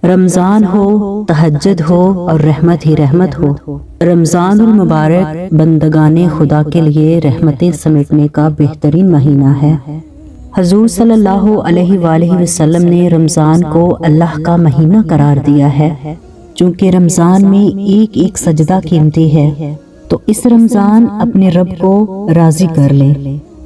رمضان ہو، تہجد ہو اور رحمت ہی رحمت ہو۔ رمضان المبارک بندگان خدا کے لیے رحمتیں سمیٹنے کا بہترین مہینہ ہے۔ حضور صلی اللہ علیہ وآلہ وسلم نے رمضان کو اللہ کا مہینہ قرار دیا ہے، چونکہ رمضان میں ایک ایک سجدہ قیمتی ہے، تو اس رمضان اپنے رب کو راضی کر لے۔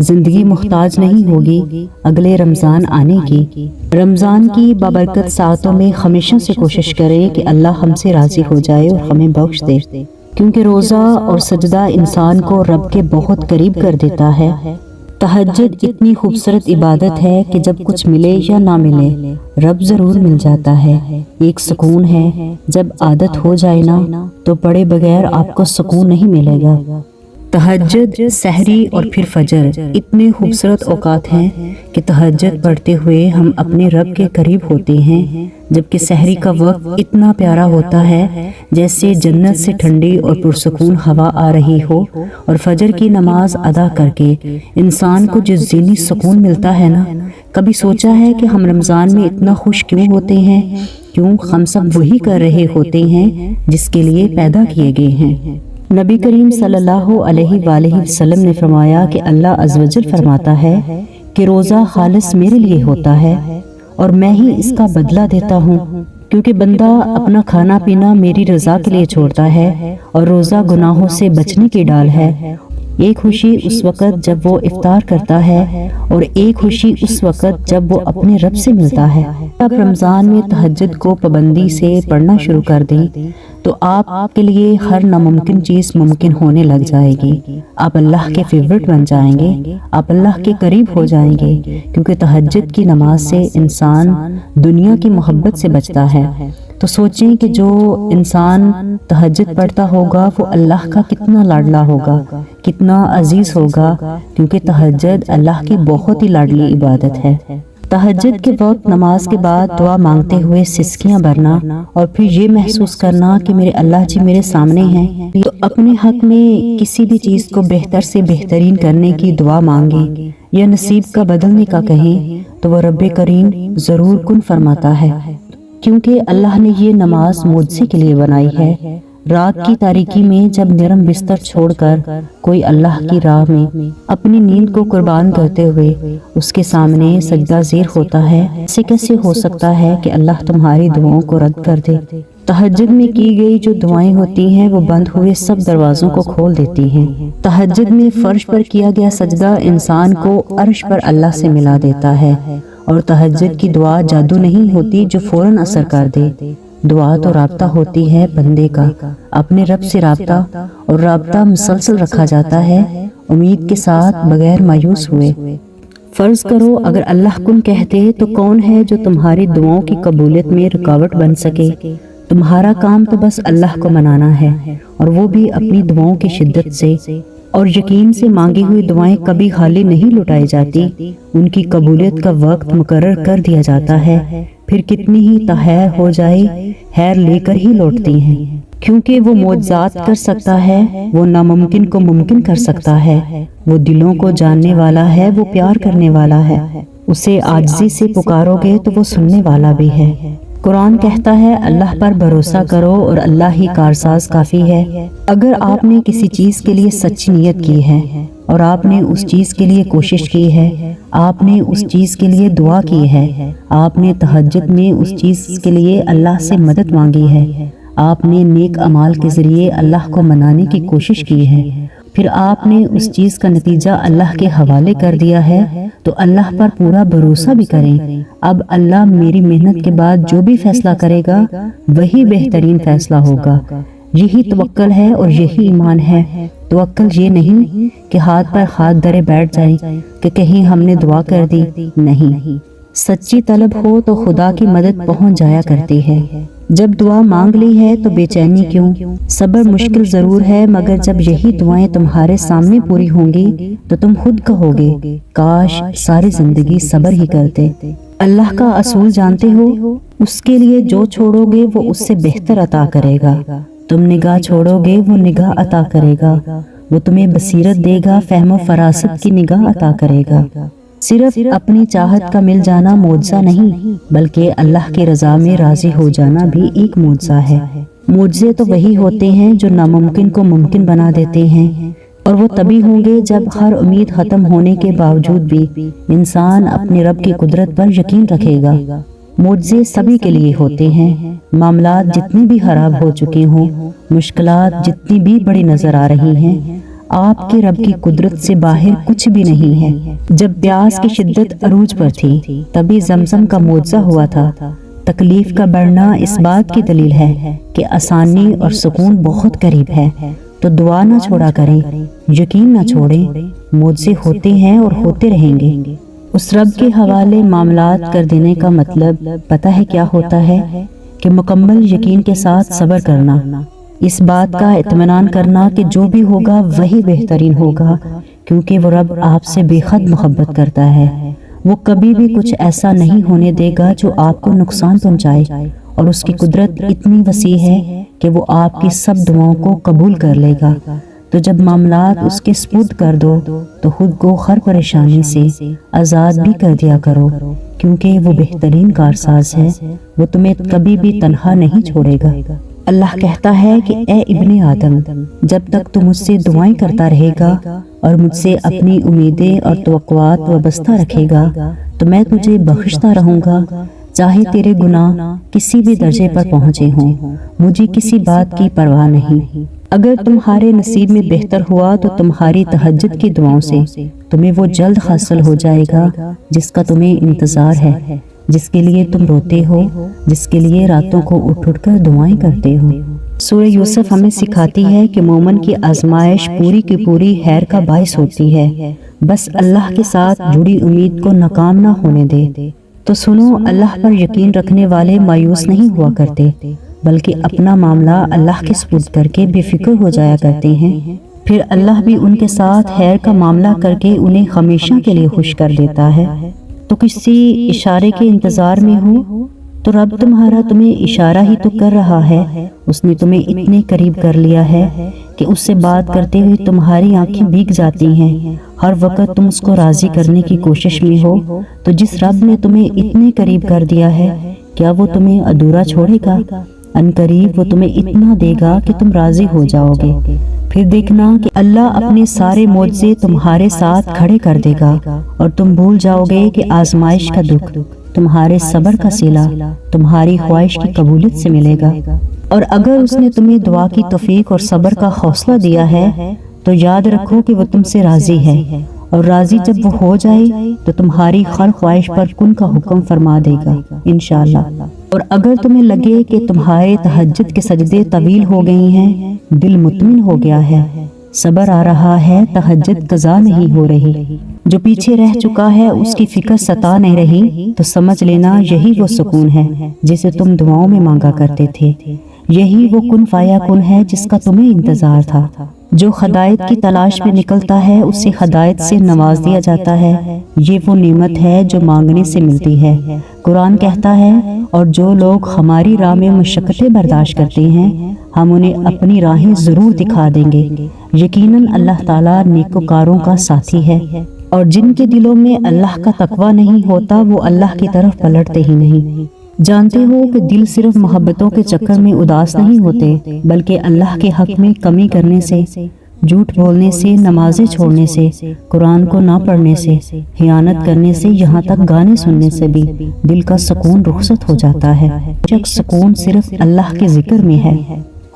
زندگی محتاج نہیں ہوگی اگلے رمضان آنے کی۔ رمضان کی بابرکت ساعتوں میں ہمیشہ سے کوشش کریں کہ اللہ ہم سے راضی ہو جائے اور ہمیں بخش دے، کیونکہ روزہ اور سجدہ انسان کو رب کے بہت قریب کر دیتا ہے۔ تہجد اتنی خوبصورت عبادت ہے کہ جب کچھ ملے یا نہ ملے رب ضرور مل جاتا ہے۔ ایک سکون ہے، جب عادت ہو جائے نا تو پڑے بغیر آپ کو سکون نہیں ملے گا۔ تہجد، سحری اور پھر فجر اتنے خوبصورت اوقات ہیں کہ تہجد پڑھتے ہوئے ہم اپنے رب کے قریب ہوتے ہیں، جبکہ سحری کا وقت اتنا پیارا ہوتا ہے جیسے جنت سے ٹھنڈی اور پرسکون ہوا آ رہی ہو، اور فجر کی نماز ادا کر کے انسان کو جو ذہنی سکون ملتا ہے نا، کبھی سوچا ہے کہ ہم رمضان میں اتنا خوش کیوں ہوتے ہیں؟ کیوں ہم سب وہی کر رہے ہوتے ہیں جس کے لیے پیدا کیے گئے ہیں۔ نبی کریم صلی اللہ علیہ وآلہ وسلم نے فرمایا کہ اللہ عز و جل فرماتا ہے کہ روزہ خالص میرے لیے ہوتا ہے اور میں ہی اس کا بدلہ دیتا ہوں، کیونکہ بندہ اپنا کھانا پینا میری رضا کے لیے چھوڑتا ہے، اور روزہ گناہوں سے بچنے کی ڈال ہے۔ ایک خوشی اس وقت جب وہ افطار کرتا ہے اور ایک خوشی اس وقت جب وہ اپنے رب سے ملتا ہے۔ اب رمضان میں تہجد کو پابندی سے پڑھنا شروع کر دیں تو آپ کے لیے ہر ناممکن چیز ممکن ہونے لگ جائے گی۔ آپ اللہ کے فیورٹ بن جائیں گے، آپ اللہ کے قریب ہو جائیں گے، کیونکہ تہجد کی نماز سے انسان دنیا کی محبت سے بچتا ہے۔ تو سوچیں کہ جو انسان تہجد پڑھتا ہوگا وہ اللہ کا کتنا لاڈلا ہوگا، کتنا عزیز ہوگا، کیونکہ تہجد اللہ کی بہت ہی لاڈلی عبادت ہے۔ تہجد کے وقت نماز کے بعد دعا مانگتے ہوئے سسکیاں بھرنا اور پھر یہ محسوس کرنا کہ میرے اللہ جی میرے سامنے ہیں، تو اپنے حق میں کسی بھی چیز کو بہتر سے بہترین کرنے کی دعا مانگیں یا نصیب کا بدلنے کا کہیں تو وہ رب کریم ضرور کن فرماتا ہے، کیونکہ اللہ نے یہ نماز معجزے کے لیے بنائی ہے۔ رات کی تاریکی میں جب نرم بستر چھوڑ کر کوئی اللہ کی راہ میں اپنی نیند کو قربان کرتے ہوئے اس کے سامنے سجدہ زیر ہوتا ہے، ایسے کیسے ہو سکتا ہے کہ اللہ تمہاری دعاؤں کو رد کر دے؟ تہجد میں کی گئی جو دعائیں ہوتی ہیں وہ بند ہوئے سب دروازوں کو کھول دیتی ہیں۔ تہجد میں فرش پر کیا گیا سجدہ انسان کو عرش پر اللہ سے ملا دیتا ہے، اور تہجد کی دعا جادو نہیں ہوتی جو فوراً اثر کر دے۔ دعا تو رابطہ ہوتی ہے بندے کا اپنے رب سے، رابطہ اور رابطہ مسلسل رکھا جاتا ہے امید کے ساتھ بغیر مایوس ہوئے۔ فرض کرو اگر اللہ کن کہتے تو کون ہے جو تمہاری دعاؤں کی قبولیت میں رکاوٹ بن سکے؟ تمہارا کام تو بس اللہ کو منانا ہے، اور وہ بھی اپنی دعاؤں کی شدت سے اور یقین سے۔ مانگی ہوئی دعائیں کبھی خالی نہیں لٹائی جاتی، ان کی قبولیت کا وقت مقرر کر دیا جاتا ہے، پھر کتنی ہی تاخیر ہو جائے خیر لے کر ہی لوٹتی ہیں، کیونکہ وہ معجزات کر سکتا ہے، وہ ناممکن کو ممکن کر سکتا ہے، وہ دلوں کو جاننے والا ہے، وہ پیار کرنے والا ہے۔ اسے عاجزی سے پکارو گے تو وہ سننے والا بھی ہے۔ قرآن کہتا ہے اللہ پر بھروسہ کرو اور اللہ ہی کارساز کافی ہے۔ اگر آپ نے کسی چیز کے لیے سچی نیت کی ہے اور آپ نے اس چیز کے لیے کوشش کی ہے، آپ نے اس چیز کے لیے دعا کی ہے، آپ نے تہجد میں اس چیز کے لیے اللہ سے مدد مانگی ہے، آپ نے نیک اعمال کے ذریعے اللہ کو منانے کی کوشش کی ہے، پھر آپ نے اس چیز کا نتیجہ اللہ کے حوالے کر دیا ہے، تو اللہ پر پورا بھروسہ بھی کریں۔ اب اللہ میری محنت کے بعد جو بھی فیصلہ کرے گا وہی بہترین فیصلہ ہوگا۔ یہی توکل ہے اور یہی ایمان ہے۔ توکل یہ نہیں کہ ہاتھ پر ہاتھ دھرے بیٹھ جائیں کہ کہیں ہم نے دعا کر دی، نہیں۔ سچی طلب ہو تو خدا کی مدد پہنچ جایا کرتی ہے۔ جب دعا مانگ لی ہے تو بے چینی کیوں؟ صبر مشکل ضرور ہے، مگر جب یہی دعائیں تمہارے سامنے پوری ہوں گی تو تم خود کہو گے کاش ساری زندگی صبر ہی کرتے۔ اللہ کا اصول جانتے ہو، اس کے لیے جو چھوڑو گے وہ اس سے بہتر عطا کرے گا۔ تم نگاہ چھوڑو گے وہ نگاہ عطا کرے گا، وہ تمہیں بصیرت دے گا، فہم و فراست کی نگاہ عطا کرے گا۔ صرف اپنی چاہت کا مل جانا معجزہ نہیں، بلکہ اللہ کی رضا میں راضی ہو جانا بھی ایک معجزہ ہے۔ معجزے تو وہی ہوتے ہیں جو ناممکن کو ممکن بنا دیتے ہیں، اور وہ تبھی ہوں گے جب ہر امید ختم ہونے کے باوجود بھی انسان اپنے رب کی قدرت پر یقین رکھے گا۔ معجزے سبھی کے لیے ہوتے ہیں، معاملات جتنے بھی خراب ہو چکے ہوں، مشکلات جتنی بھی بڑی نظر آ رہی ہیں، آپ کے رب کی قدرت سے باہر کچھ بھی نہیں ہے۔ جب پیاس کی شدت عروج پر تھی تبھی زمزم کا معجزہ ہوا تھا۔ تکلیف کا بڑھنا اس بات کی دلیل ہے کہ آسانی اور سکون بہت قریب ہے، تو دعا نہ چھوڑا کریں، یقین نہ چھوڑیں، معجزے ہوتے ہیں اور ہوتے رہیں گے۔ اس رب کے حوالے معاملات کر دینے کا مطلب پتہ ہے کیا ہوتا ہے؟ کہ مکمل یقین کے ساتھ صبر کرنا، اس بات کا اطمینان کرنا کہ جو بھی ہوگا وہی بہترین ہوگا، کیونکہ وہ رب آپ سے بے حد محبت کرتا ہے۔ وہ کبھی بھی کچھ ایسا نہیں ہونے دے گا جو آپ کو نقصان پہنچائے، اور اس کی قدرت اتنی وسیع ہے کہ وہ آپ کی سب دعاؤں کو قبول کر لے گا۔ تو جب معاملات اس کے سپرد کر دو تو خود کو ہر پریشانی سے آزاد بھی کر دیا کرو، کیونکہ وہ بہترین کارساز ہے، وہ تمہیں کبھی بھی تنہا نہیں چھوڑے گا۔ اللہ کہتا ہے کہ اے ابن آدم، جب تک تو مجھ سے دعائیں کرتا رہے گا اور مجھ سے اپنی امیدیں اور توقعات وابستہ رکھے گا تو میں تجھے بخشتا رہوں گا، چاہے تیرے گناہ کسی بھی درجے پر پہنچے ہوں، مجھے کسی بات کی پرواہ نہیں۔ اگر تمہارے نصیب میں بہتر ہوا تو تمہاری تہجد کی دعاؤں سے تمہیں وہ جلد حاصل ہو جائے گا جس کا تمہیں انتظار ہے، جس کے لیے تم روتے ہو، جس کے لیے راتوں کو اٹھ اٹھ کر دعائیں کرتے ہو۔ سورہ یوسف ہمیں سکھاتی ہے کہ مومن کی آزمائش پوری کی پوری خیر کا باعث ہوتی ہے، بس اللہ کے ساتھ جڑی امید کو ناکام نہ ہونے دے۔ تو سنو، اللہ پر یقین رکھنے والے مایوس نہیں ہوا کرتے، بلکہ اپنا معاملہ اللہ کے سپرد کر کے بے فکر ہو جایا کرتے ہیں، پھر اللہ بھی ان کے ساتھ خیر کا معاملہ کر کے انہیں ہمیشہ کے لیے خوش کر دیتا ہے۔ تو کسی اشارے کے انتظار میں ہو تو رب تمہارا تمہیں اشارہ ہی تو کر رہا ہے، اس نے تمہیں اتنے قریب کر لیا ہے کہ اس سے بات کرتے ہوئے تمہاری آنکھیں بھیگ جاتی ہیں، ہر وقت تم اس کو راضی کرنے کی کوشش میں ہو۔ تو جس رب نے تمہیں اتنے قریب کر دیا ہے، کیا وہ تمہیں ادھورا چھوڑے گا؟ ان قریب وہ تمہیں اتنا دے گا کہ تم راضی ہو جاؤ گے، پھر دیکھنا کہ اللہ اپنے سارے معجزے تمہارے ساتھ کھڑے کر دے گا، اور تم بھول جاؤ گے کہ آزمائش کا دکھ تمہارے صبر کا صلہ تمہاری خواہش کی قبولیت سے ملے گا۔ اور اگر اس نے تمہیں دعا کی توفیق اور صبر کا حوصلہ دیا ہے تو یاد رکھو کہ وہ تم سے راضی ہے، اور راضی جب وہ ہو جائے تو تمہاری ہر خواہش پر کن کا حکم فرما دے گا انشاءاللہ۔ اور اگر تمہیں لگے کہ تمہارے تہجد کے سجدے طویل ہو گئے ہیں، دل مطمئن ہو گیا ہے، صبر آ رہا ہے، تہجد قضا نہیں ہو رہی، جو پیچھے رہ چکا ہے اس کی فکر ستا نہیں رہی، تو سمجھ لینا یہی وہ سکون ہے جسے تم دعاؤں میں مانگا کرتے تھے، یہی وہ کن فایا کن ہے جس کا تمہیں انتظار تھا۔ جو ہدایت کی تلاش میں نکلتا ہے اسے ہدایت سے نواز دیا جاتا ہے، یہ وہ نعمت ہے جو مانگنے سے ملتی ہے۔ قرآن کہتا ہے، اور جو لوگ ہماری راہ میں مشقتیں برداشت کرتے ہیں ہم انہیں اپنی راہیں ضرور دکھا دیں گے، یقیناً اللہ تعالیٰ نیکوکاروں کا ساتھی ہے، اور جن کے دلوں میں اللہ کا تقوی نہیں ہوتا وہ اللہ کی طرف پلٹتے ہی نہیں۔ جانتے ہو کہ دل صرف محبتوں کے چکر میں اداس نہیں ہوتے، بلکہ اللہ کے حق میں کمی کرنے سے، جھوٹ بولنے سے، نمازیں چھوڑنے سے، قرآن کو نہ پڑھنے سے، خیانت کرنے سے، یہاں تک گانے سننے سے بھی دل کا سکون رخصت ہو جاتا ہے۔ جب سکون صرف اللہ کے ذکر میں ہے۔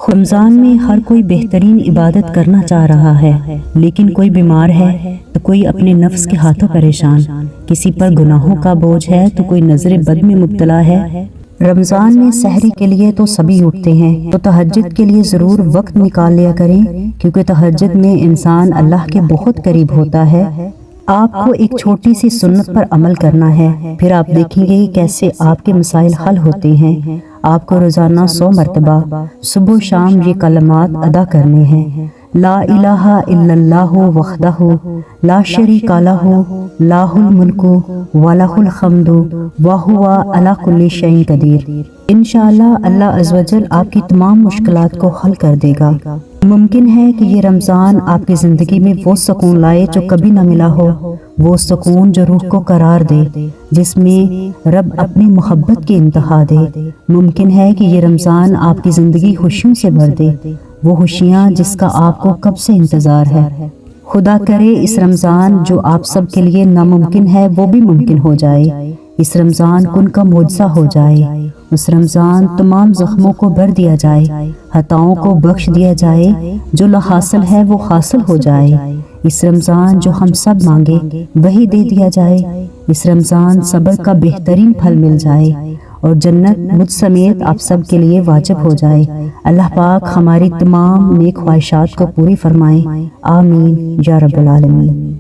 رمضان میں ہر کوئی بہترین عبادت کرنا چاہ رہا ہے، لیکن کوئی بیمار ہے تو کوئی اپنے نفس کے ہاتھوں پریشان، کسی پر گناہوں کا بوجھ ہے تو کوئی نظر بد میں مبتلا ہے۔ رمضان میں سحری کے لیے تو سبھی اٹھتے ہیں، تو تہجد کے لیے ضرور وقت نکال لیا کریں، کیونکہ تہجد میں انسان اللہ کے بہت قریب ہوتا ہے۔ آپ کو ایک چھوٹی سی سنت پر عمل کرنا ہے، پھر آپ دیکھیں گے کیسے آپ کے مسائل حل ہوتے ہیں۔ آپ کو روزانہ 100 مرتبہ صبح و شام یہ کلمات ادا کرنے ہیں: لا الہ الا اللہ وحدہ لا شریک لہ لہ الملک ولہ الحمد وہو علی کل شیء قدیر۔ انشاءاللہ اللہ عز و جل آپ کی تمام مشکلات کو حل کر دے گا۔ ممکن ہے کہ یہ رمضان آپ کی زندگی میں وہ سکون لائے جو کبھی نہ ملا ہو، وہ سکون جو روح کو قرار دے، جس میں رب اپنی محبت کی انتہا دے۔ ممکن ہے کہ یہ رمضان آپ کی زندگی خوشیوں سے بھر دے، وہ خوشیاں جس کا آپ کو کب سے انتظار ہے۔ خدا کرے اس رمضان جو آپ سب کے لیے ناممکن ہے وہ بھی ممکن ہو جائے، اس رمضان کن کا معجزہ ہو جائے، اس رمضان تمام زخموں کو بھر دیا جائے، خطاؤں کو بخش دیا جائے، جو لا حاصل ہے وہ حاصل ہو جائے، اس رمضان جو ہم سب مانگے وہی دے دیا جائے، اس رمضان صبر کا بہترین پھل مل جائے اور جنت مجھ سمیت آپ سب کے لیے واجب ہو جائے۔ اللہ پاک ہماری تمام نیک خواہشات کو پوری فرمائے، آمین یا رب العالمین۔